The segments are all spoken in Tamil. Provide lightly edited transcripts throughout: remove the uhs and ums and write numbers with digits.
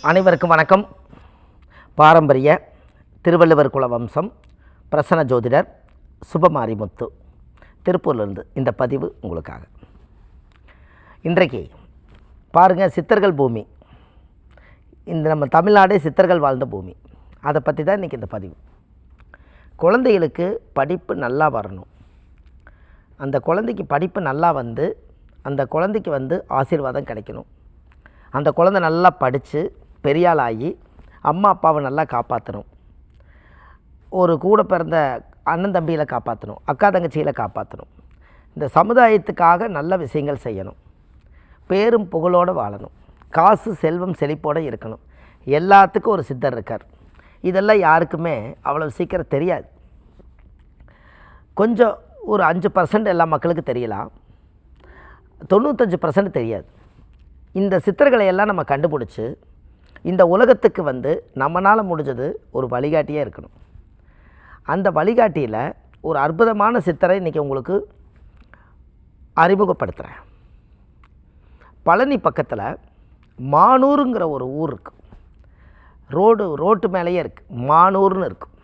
அனைவருக்கும் வணக்கம். பாரம்பரிய திருவள்ளுவர் குல வம்சம் பிரசன்ன ஜோதிடர் சுபமாரிமுத்து திருப்பூர்லேருந்து இந்த பதிவு உங்களுக்காக. இன்றைக்கு பாருங்கள், சித்தர்கள் பூமி, இந்த நம்ம தமிழ்நாடே சித்தர்கள் வாழ்ந்த பூமி. அதை பற்றி தான் இன்றைக்கி இந்த பதிவு. குழந்தைகளுக்கு படிப்பு நல்லா வரணும். அந்த குழந்தைக்கு படிப்பு நல்லா வந்து அந்த குழந்தைக்கு ஆசீர்வாதம் கிடைக்கணும். அந்த குழந்தை நல்லா படித்து பெரியாளாகி அம்மா அப்பாவை நல்லா காப்பாற்றணும். ஒரு கூட பிறந்த அண்ணன் தம்பியில் காப்பாற்றணும், அக்கா தங்கச்சியில் காப்பாற்றணும். இந்த சமுதாயத்துக்காக நல்ல விஷயங்கள் செய்யணும். பேரும் புகழோடு வாழணும். காசு செல்வம் செழிப்போடு இருக்கணும். எல்லாத்துக்கும் ஒரு சித்தர் இருக்கார். இதெல்லாம் யாருக்குமே அவ்வளோ சீக்கிரம் தெரியாது. கொஞ்சம் ஒரு 5% எல்லா மக்களுக்கு தெரியலாம், 95% தெரியாது. இந்த சித்தர்களை எல்லாம் நம்ம கண்டுபிடிச்சி இந்த உலகத்துக்கு நம்மளால் முடிஞ்சது ஒரு வழிகாட்டியாக இருக்கணும். அந்த வழிகாட்டியில் ஒரு அற்புதமான சித்தரை இன்றைக்கி உங்களுக்கு அறிமுகப்படுத்துகிறேன். பழனி பக்கத்தில் மானூருங்கிற ஒரு ஊர் இருக்குது. ரோட்டு மேலேயே இருக்குது, மானூர்னு இருக்கும்.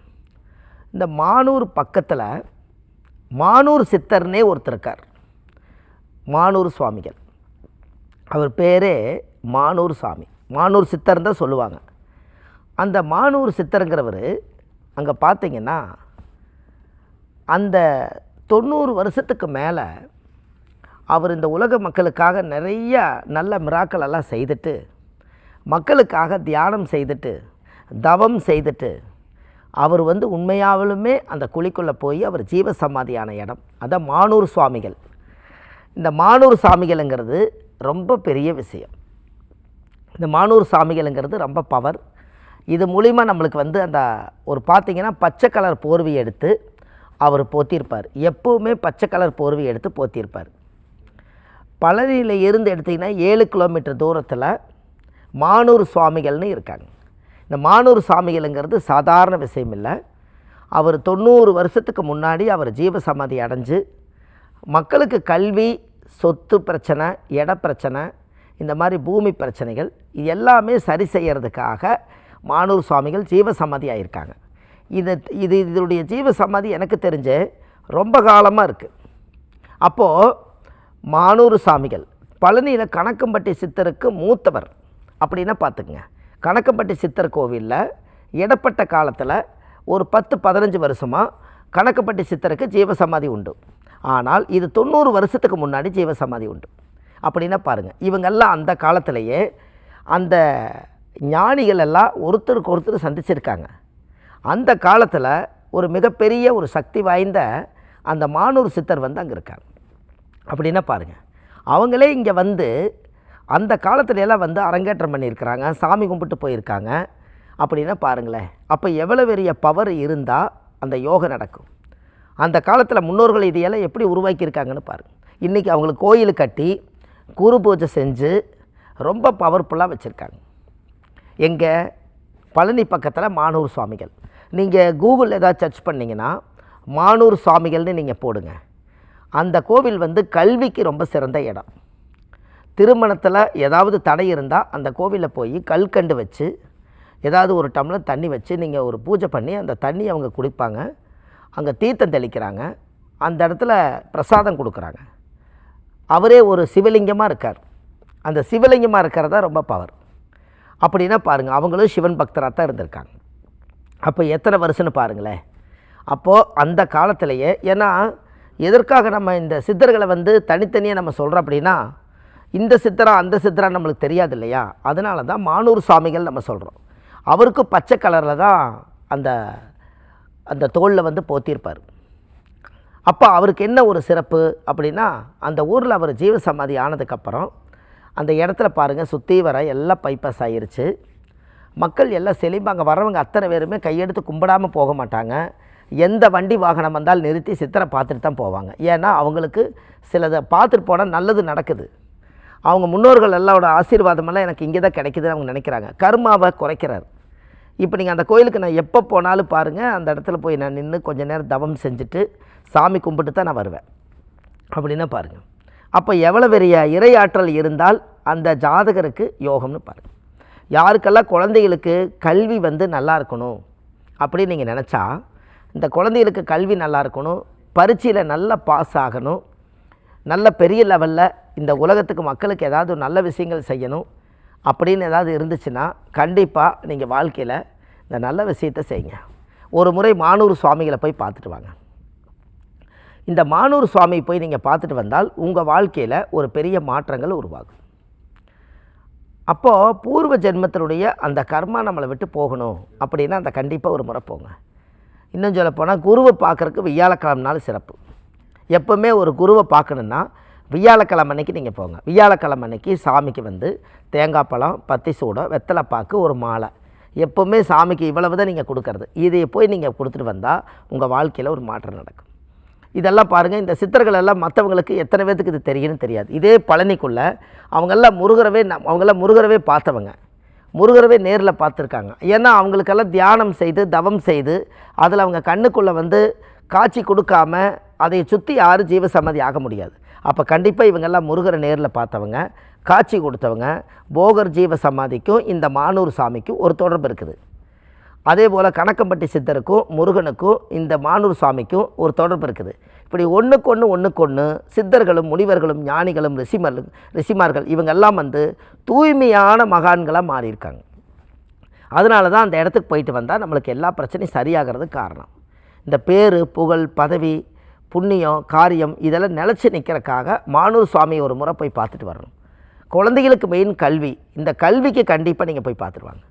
இந்த மானூர் பக்கத்தில் மானூர் சித்தர்னே ஒருத்தர் இருக்கார், மானூர் சுவாமிகள். அவர் பேரே மானூர் சாமி, மானூர் சித்தர்னு தான் சொல்லுவாங்க. அந்த மானூர் சித்தருங்கிறவர் அங்கே பார்த்திங்கன்னா அந்த 90 வருஷத்துக்கு மேலே அவர் இந்த உலக மக்களுக்காக நிறைய நல்ல மிராக்கள் எல்லாம் செய்துட்டு, மக்களுக்காக தியானம் செய்துட்டு, தவம் செய்துட்டு, அவர் உண்மையாகலுமே அந்த குழிக்குள்ளே போய் அவர் ஜீவசமாதியான இடம் அதான் மானூர் சுவாமிகள். இந்த மானூர் சாமிகள்ங்கிறது ரொம்ப பெரிய விஷயம். இந்த மானூர் சாமிகள்ங்கிறது ரொம்ப பவர். இது மூலிமா நம்மளுக்கு அந்த ஒரு பார்த்திங்கன்னா பச்சை கலர் போர்வை எடுத்து அவர் போத்தியிருப்பார். எப்போவுமே பச்சை கலர் போர்வை எடுத்து போத்தியிருப்பார். பழனியில் இருந்து எடுத்திங்கன்னா 7 கிலோமீட்டர் தூரத்தில் மானூர் சுவாமிகள்னு இருக்காங்க. இந்த மானூர் சாமிகள்ங்கிறது சாதாரண விஷயம் இல்லை. அவர் 90 வருஷத்துக்கு முன்னாடி அவர் ஜீவசமாதி அடைஞ்சு மக்களுக்கு கல்வி, சொத்து பிரச்சனை, இட பிரச்சனை, இந்த மாதிரி பூமி பிரச்சனைகள் இது எல்லாமே சரி செய்கிறதுக்காக மானூர் சுவாமிகள் ஜீவசமாதி ஆகியிருக்காங்க. இதனுடைய ஜீவசமாதி எனக்கு தெரிஞ்சு ரொம்ப காலமாக இருக்குது. அப்போது மானூர் சாமிகள் பழனியில் கணக்கம்பட்டி சித்தருக்கு மூத்தவர் அப்படின்னா பார்த்துக்குங்க. கணக்கம்பட்டி சித்தர் கோவிலில் இடப்பட்ட காலத்தில் ஒரு 10-15 வருஷமாக கணக்கம்பட்டி சித்தருக்கு ஜீவசமாதி உண்டு. ஆனால் இது 90 வருஷத்துக்கு முன்னாடி ஜீவசமாதி உண்டு அப்படின்னா பாருங்கள். இவங்கெல்லாம் அந்த காலத்திலேயே அந்த ஞானிகள் எல்லாம் ஒருத்தருக்கு ஒருத்தர் சந்திச்சிருக்காங்க. அந்த காலத்தில் ஒரு மிகப்பெரிய ஒரு சக்தி வாய்ந்த அந்த மானூர் சித்தர் அங்கே இருக்காங்க அப்படின்னா பாருங்கள். அவங்களே இங்கே அந்த காலத்துலலாம் அரங்கேற்றம் பண்ணியிருக்கிறாங்க, சாமி கும்பிட்டு போயிருக்காங்க அப்படின்னா பாருங்களேன். அப்போ எவ்வளோ பெரிய பவர் இருந்தால் அந்த யோகம் நடக்கும். அந்த காலத்தில் முன்னோர்கள் இதையெல்லாம் எப்படி உருவாக்கியிருக்காங்கன்னு பாருங்கள். இன்றைக்கி அவங்களுக்கு கோயில் கட்டி குரு பூஜை செஞ்சு ரொம்ப பவர்ஃபுல்லாக வச்சுருக்காங்க. எங்கே? பழனி பக்கத்தில் மானூர் சுவாமிகள். நீங்கள் கூகுளில் ஏதாவது சர்ச் பண்ணிங்கன்னா மானூர் சுவாமிகள்னு நீங்கள் போடுங்க. அந்த கோவில் கல்விக்கு ரொம்ப சிறந்த இடம். திருமணத்தில் ஏதாவது தடை இருந்தால் அந்த கோவிலில் போய் கல்கண்டு வச்சு ஏதாவது ஒரு டம்ளர் தண்ணி வச்சு நீங்கள் ஒரு பூஜை பண்ணி அந்த தண்ணி அவங்க குடிப்பாங்க. அங்கே தீர்த்தம் தெளிக்கிறாங்க, அந்த இடத்துல பிரசாதம் கொடுக்குறாங்க. அவரே ஒரு சிவலிங்கமாக இருக்கார். அந்த சிவலிங்கமாக இருக்கிறதா ரொம்ப பவர் அப்படின்னா பாருங்கள். அவங்களும் சிவன் பக்தராக தான் இருந்திருக்காங்க. அப்போ எத்தனை வருஷம்னு பாருங்களேன். அப்போது அந்த காலத்திலேயே, ஏன்னா எதற்காக நம்ம இந்த சித்தர்களை தனித்தனியாக நம்ம சொல்கிறோம் அப்படின்னா, இந்த சித்தரா அந்த சித்தரா நம்மளுக்கு தெரியாது இல்லையா? அதனால தான் மானூர் சுவாமிகள் நம்ம சொல்கிறோம். அவருக்கு பச்சை கலரில் தான் அந்த தோளில் போத்தியிருப்பார். அப்போ அவருக்கு என்ன ஒரு சிறப்பு அப்படின்னா, அந்த ஊரில் அவர் ஜீவசமாதி ஆனதுக்கப்புறம் அந்த இடத்துல பாருங்கள், சுற்றி வர எல்லாம் பைபாஸ் ஆகிருச்சு. மக்கள் எல்லாம் செழிப்பாக அங்கே வர்றவங்க அத்தனை பேருமே கையெடுத்து கும்பிடாமல் போக மாட்டாங்க. எந்த வண்டி வாகனம் வந்தால் நிறுத்தி சித்தரை பார்த்துட்டு தான் போவாங்க. ஏன்னா அவங்களுக்கு சிலதை பார்த்துட்டு போனால் நல்லது நடக்குது. அவங்க முன்னோர்கள் எல்லாரோட ஆசீர்வாதமெல்லாம் எனக்கு இங்கே தான் கிடைக்குதுன்னு அவங்க நினைக்கிறாங்க. கர்மாவை குறைக்கிறார். இப்போ நீங்கள் அந்த கோயிலுக்கு நான் எப்போ போனாலும் பாருங்கள், அந்த இடத்துல போய் நான் நின்று கொஞ்சம் நேரம் தவம் செஞ்சுட்டு சாமி கும்பிட்டு தான் நான் வருவேன் அப்படின்னா பாருங்கள். அப்போ எவ்வளோ பெரிய இறை ஆற்றல் இருந்தால் அந்த ஜாதகருக்கு யோகம்னு பாருங்கள். யாருக்கெல்லாம் குழந்தைகளுக்கு கல்வி வந்து நல்லா இருக்கணும் அப்படின்னு நீங்கள் நினச்சா, இந்த குழந்தைகளுக்கு கல்வி நல்லா இருக்கணும், பரீட்சையில் நல்லா பாஸ் ஆகணும், நல்ல பெரிய லெவலில் இந்த உலகத்துக்கு மக்களுக்கு ஏதாவது நல்ல விஷயங்கள் செய்யணும் அப்படின்னு ஏதாவது இருந்துச்சுன்னா, கண்டிப்பாக நீங்கள் வாழ்க்கையில் இந்த நல்ல விஷயத்தை செய்யுங்க. ஒரு முறை மானூர் சுவாமிகளை போய் பார்த்துட்டு வாங்க. இந்த மானூர் சுவாமி போய் நீங்கள் பார்த்துட்டு வந்தால் உங்கள் வாழ்க்கையில் ஒரு பெரிய மாற்றங்கள் உருவாகும். அப்போது பூர்வ ஜென்மத்தினுடைய அந்த கர்மா நம்மளை விட்டு போகணும் அப்படின்னா அந்த கண்டிப்பாக ஒரு முறை போங்க. இன்னும் சொல்லப்போனால் குருவை பார்க்குறக்கு வியாழக்கிழமைனாலும் சிறப்பு. எப்போவுமே ஒரு குருவை பார்க்கணுன்னா வியாழக்கிழமை அன்னைக்கு நீங்கள் போங்க. வியாழக்கிழமை அன்னைக்கு சாமிக்கு வந்து தேங்காய் பழம், பத்தி சூடம், வெத்தலைப்பாக்கு, ஒரு மாலை, எப்போவுமே சாமிக்கு இவ்வளவு தான் நீங்கள் கொடுக்கறது. இதை போய் நீங்கள் கொடுத்துட்டு வந்தால் உங்கள் வாழ்க்கையில் ஒரு மாற்றம் நடக்கும். இதெல்லாம் பாருங்கள், இந்த சித்தர்கள் எல்லாம் மற்றவங்களுக்கு எத்தனை பேர்த்துக்கு இது தெரியும்னு தெரியாது. இதே பழனிக்குள்ளே அவங்கெல்லாம் முருகரவே பார்த்தவங்க, முருகரவே நேரில் பார்த்துருக்காங்க. ஏன்னா அவங்களுக்கெல்லாம் தியானம் செய்து தவம் செய்து அதில் அவங்க கண்ணுக்குள்ளே வந்து காட்சி கொடுக்காம அதை சுற்றி யாரும் ஜீவசமாதி ஆக முடியாது. அப்போ கண்டிப்பாக இவங்கெல்லாம் முருகரை நேரில் பார்த்தவங்க, காட்சி கொடுத்தவங்க. போகர் ஜீவசமாதிக்கும் இந்த மானூர் சாமிக்கும் ஒரு தொடர்பு இருக்குது. அதே போல் கணக்கம்பட்டி சித்தருக்கும் முருகனுக்கும் இந்த மானூர் சாமிக்கும் ஒரு தொடர்பு இருக்குது. இப்படி ஒன்றுக்கொன்று சித்தர்களும் முனிவர்களும் ஞானிகளும் ரிஷிமார்கள் இவங்கெல்லாம் வந்து தூய்மையான மகான்களாக மாறியிருக்காங்க. அதனால தான் அந்த இடத்துக்கு போயிட்டு வந்தால் நம்மளுக்கு எல்லா பிரச்சனையும் சரியாகிறதுக்கு காரணம். இந்த பேர், புகழ், பதவி, புண்ணியம், காரியம் இதெல்லாம் நிலச்சி நிற்கிறக்காக மானூர் சுவாமியை ஒரு முறை போய் பார்த்துட்டு வரணும். குழந்தைகளுக்கு மெயின் கல்வி. இந்த கல்விக்கு கண்டிப்பாக நீங்கள் போய் பார்த்துருவாங்க.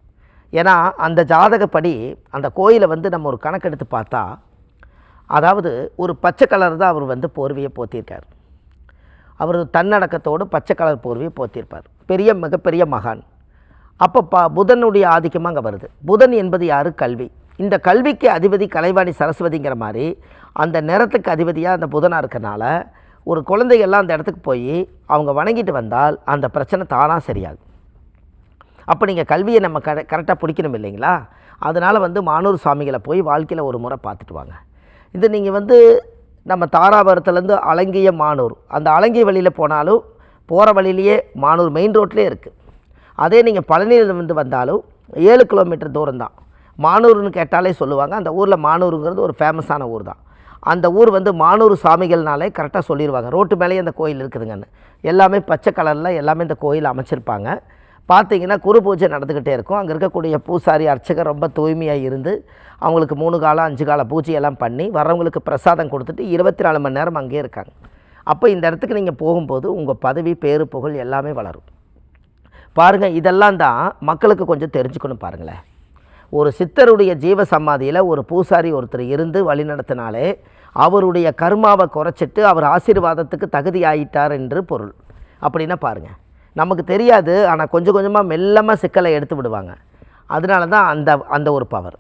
ஏன்னா அந்த ஜாதகப்படி அந்த கோயிலை வந்து நம்ம ஒரு கணக்கெடுத்து பார்த்தா, அதாவது ஒரு பச்சை கலர் தான் அவர் வந்து போர்வையை போத்தியிருக்கார். அவர் தன்னடக்கத்தோடு பச்சை கலர் போர்வையை போத்தியிருப்பார். மிகப்பெரிய மகான். அப்போ புதனுடைய ஆதிக்கமாக அங்கே வருது. புதன் என்பது யார்? கல்வி. இந்த கல்விக்கு அதிபதி கலைவாணி சரஸ்வதிங்கிற மாதிரி அந்த நிறத்துக்கு அதிபதியாக அந்த புதனாக இருக்கிறனால ஒரு குழந்தைகள்லாம் அந்த இடத்துக்கு போய் அவங்க வணங்கிட்டு வந்தால் அந்த பிரச்சனை தானாக சரியாகும். அப்போ நீங்கள் கல்வியை நம்ம கரெக்டாக பிடிக்கணும் இல்லைங்களா? அதனால் வந்து மானூர் சுவாமிகளை போய் வாழ்க்கையில் ஒரு முறை பார்த்துட்டு வாங்க. இது நீங்கள் வந்து நம்ம தாராபுரத்துலேருந்து அலங்கிய மானூர், அந்த அலங்கிய வழியில் போனாலும் போகிற வழியிலேயே மானூர் மெயின் ரோட்லேயே இருக்குது. அதே நீங்கள் பழனியிலிருந்து வந்தாலும் 7 கிலோமீட்டர் தூரம் தான். மானூர்னு கேட்டாலே சொல்லுவாங்க. அந்த ஊரில் மானூருங்கிறது ஒரு ஃபேமஸான ஊர் தான். அந்த ஊர் வந்து மானூர் சாமிகள்னாலே கரெக்டாக சொல்லிடுவாங்க. ரோட்டு மேலேயே அந்த கோயில் இருக்குதுங்கன்னு. எல்லாமே பச்சை கலரில் எல்லாமே இந்த கோயில் அமைச்சிருப்பாங்க. பார்த்தீங்கன்னா குரு பூஜை நடந்துக்கிட்டே இருக்கும். அங்கே இருக்கக்கூடிய பூசாரி அர்ச்சகர் ரொம்ப தூய்மையாக இருந்து அவங்களுக்கு 3 காலம் 5 கால பூஜையெல்லாம் பண்ணி வரவங்களுக்கு பிரசாதம் கொடுத்துட்டு 24 மணி நேரம் அங்கேயே இருக்காங்க. அப்போ இந்த இடத்துக்கு நீங்கள் போகும்போது உங்கள் பதவி, பேரு, புகழ் எல்லாமே வளரும். பாருங்கள், இதெல்லாம் தான் மக்களுக்கு கொஞ்சம் தெரிஞ்சுக்கணும். பாருங்களேன், ஒரு சித்தருடைய ஜீவ சமாதியில் ஒரு பூசாரி ஒருத்தர் இருந்து வழி நடத்தினாலே அவருடைய கர்மாவை குறைச்சிட்டு அவர் ஆசீர்வாதத்துக்கு தகுதி ஆகிட்டார் என்று பொருள். அப்படின்னா பாருங்கள், நமக்கு தெரியாது, ஆனால் கொஞ்சம் கொஞ்சமாக மெல்லமாக சிக்கலை எடுத்து விடுவாங்க. அதனால தான் அந்த ஒரு பவர்.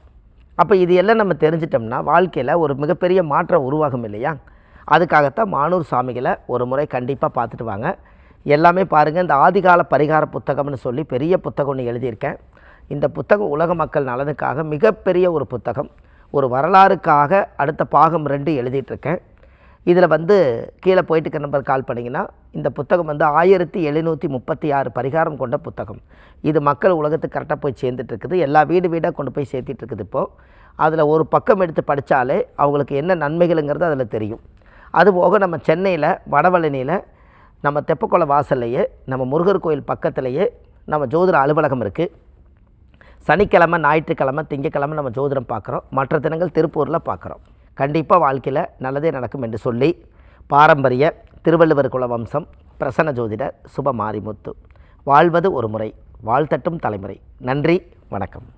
அப்போ இது எல்லாம் நம்ம தெரிஞ்சிட்டோம்னா வாழ்க்கையில் ஒரு மிகப்பெரிய மாற்றம் உருவாகும் இல்லையா? அதுக்காகத்தான் மானூர் சாமிகளை ஒரு முறை கண்டிப்பாக பார்த்துட்டு வாங்க. எல்லாமே பாருங்கள், இந்த ஆதிகால பரிகார புத்தகம்னு சொல்லி பெரிய புத்தகம் ஒன்று எழுதியிருக்கேன். இந்த புத்தகம் உலக மக்கள் நலனுக்காக மிகப்பெரிய ஒரு புத்தகம். ஒரு வரலாறுக்காக அடுத்த பாகம் 2 எழுதிட்டுருக்கேன். இதில் வந்து கீழே போயிட்டு நம்பர் கால் பண்ணிங்கன்னா இந்த புத்தகம் வந்து 1736 பரிகாரம் கொண்ட புத்தகம். இது மக்கள் உலகத்துக்கு கரெக்டாக போய் சேர்ந்துட்டுருக்குது. எல்லா வீடாக கொண்டு போய் சேர்த்திட்ருக்குது. இப்போது அதில் ஒரு பக்கம் எடுத்து படித்தாலே அவங்களுக்கு என்ன நன்மைகளுங்கிறது அதில் தெரியும். அதுபோக நம்ம சென்னையில் வடபழனியில் நம்ம தெப்பக்குள வாசல்லையே நம்ம முருகர் கோயில் பக்கத்துலேயே நம்ம ஜோதிட அலுவலகம் இருக்குது. சனிக்கிழமை, ஞாயிற்றுக்கிழமை, திங்கக்கிழமை நம்ம ஜோதிடம் பார்க்குறோம். மற்ற தினங்கள் திருப்பூரில் பார்க்குறோம். கண்டிப்பாக வாழ்க்கையில் நல்லதே நடக்கும் என்று சொல்லி பாரம்பரிய திருவள்ளுவர் குல வம்சம் பிரசன்ன ஜோதிடர் சுப மாரிமுத்து. வாழ்வது ஒரு முறை, வாழ்த்தட்டும் தலைமுறை. நன்றி, வணக்கம்.